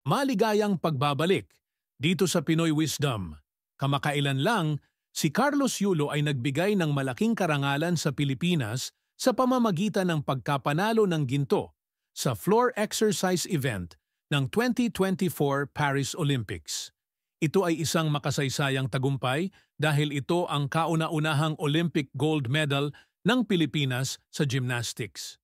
Maligayang pagbabalik dito sa Pinoy Wisdom. Kamakailan lang, si Carlos Yulo ay nagbigay ng malaking karangalan sa Pilipinas sa pamamagitan ng pagkapanalo ng ginto sa floor exercise event ng 2024 Paris Olympics. Ito ay isang makasaysayang tagumpay dahil ito ang kauna-unahang Olympic gold medal ng Pilipinas sa gymnastics.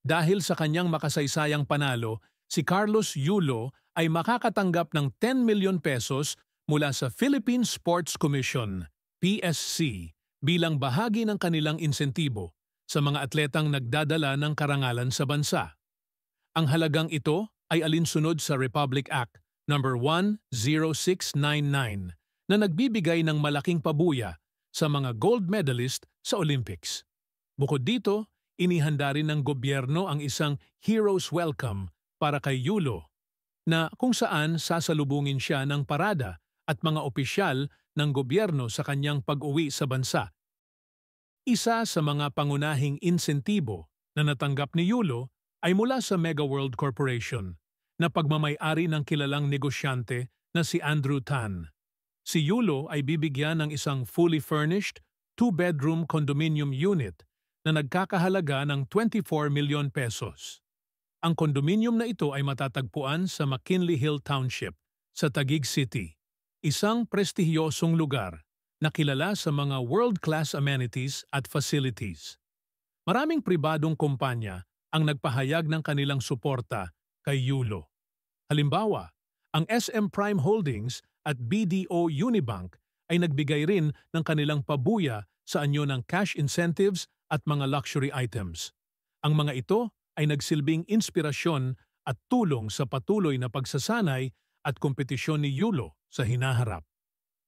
Dahil sa kanyang makasaysayang panalo, si Carlos Yulo ay makakatanggap ng 10 million pesos mula sa Philippine Sports Commission, PSC, bilang bahagi ng kanilang insentibo sa mga atletang nagdadala ng karangalan sa bansa. Ang halagang ito ay alinsunod sa Republic Act No. 10699 na nagbibigay ng malaking pabuya sa mga gold medalist sa Olympics. Bukod dito, inihanda rin ng gobyerno ang isang Hero's Welcome para kay Yulo, na kung saan sasalubungin siya ng parada at mga opisyal ng gobyerno sa kanyang pag-uwi sa bansa. Isa sa mga pangunahing insentibo na natanggap ni Yulo ay mula sa Mega World Corporation, na pagmamay-ari ng kilalang negosyante na si Andrew Tan. Si Yulo ay bibigyan ng isang fully furnished, 2-bedroom condominium unit na nagkakahalaga ng 24 million pesos. Ang kondominium na ito ay matatagpuan sa McKinley Hill Township sa Taguig City, isang prestihiyosong lugar na kilala sa mga world-class amenities at facilities. Maraming pribadong kumpanya ang nagpahayag ng kanilang suporta kay Yulo. Halimbawa, ang SM Prime Holdings at BDO Unibank ay nagbigay rin ng kanilang pabuya sa anyo ng cash incentives at mga luxury items. Ang mga ito ay nagsilbing inspirasyon at tulong sa patuloy na pagsasanay at kompetisyon ni Yulo sa hinaharap.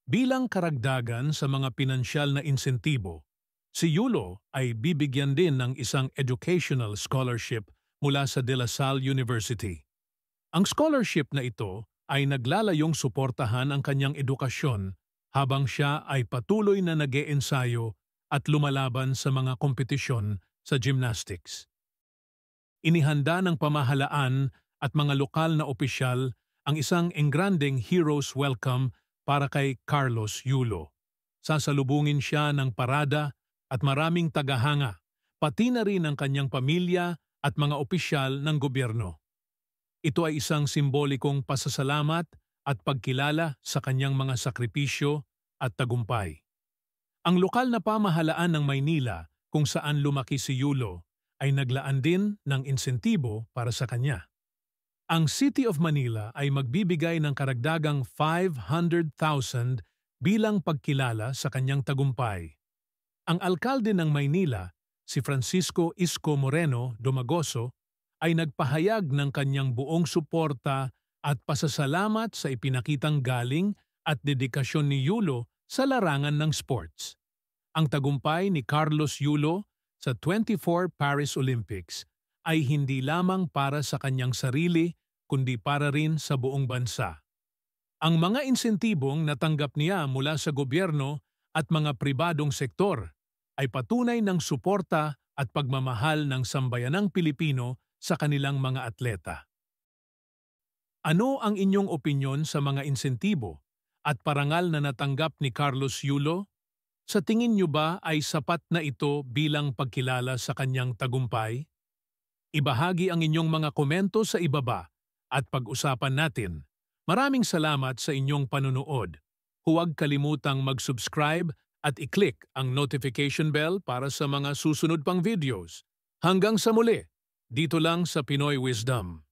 Bilang karagdagan sa mga pinansyal na insentibo, si Yulo ay bibigyan din ng isang educational scholarship mula sa De La Salle University. Ang scholarship na ito ay naglalayong suportahan ang kanyang edukasyon habang siya ay patuloy na nag-eensayo at lumalaban sa mga kompetisyon sa gymnastics. Inihanda ng pamahalaan at mga lokal na opisyal ang isang engrandeng Hero's Welcome para kay Carlos Yulo. Sasalubungin siya ng parada at maraming tagahanga, pati na rin ang kanyang pamilya at mga opisyal ng gobyerno. Ito ay isang simbolikong pasasalamat at pagkilala sa kanyang mga sakripisyo at tagumpay. Ang lokal na pamahalaan ng Maynila, kung saan lumaki si Yulo, ay naglaan din ng insentibo para sa kanya. Ang City of Manila ay magbibigay ng karagdagang 500,000 bilang pagkilala sa kanyang tagumpay. Ang alkalde ng Maynila, si Francisco Isko Moreno Domagoso, ay nagpahayag ng kanyang buong suporta at pasasalamat sa ipinakitang galing at dedikasyon ni Yulo sa larangan ng sports. Ang tagumpay ni Carlos Yulo sa 24 Paris Olympics ay hindi lamang para sa kanyang sarili kundi para rin sa buong bansa. Ang mga insentibong natanggap niya mula sa gobyerno at mga pribadong sektor ay patunay ng suporta at pagmamahal ng sambayanang Pilipino sa kanilang mga atleta. Ano ang inyong opinyon sa mga insentibo at parangal na natanggap ni Carlos Yulo? Sa tingin niyo ba ay sapat na ito bilang pagkilala sa kanyang tagumpay? Ibahagi ang inyong mga komento sa ibaba at pag-usapan natin. Maraming salamat sa inyong panunood. Huwag kalimutang mag-subscribe at i-click ang notification bell para sa mga susunod pang videos. Hanggang sa muli, dito lang sa Pinoy Wisdom.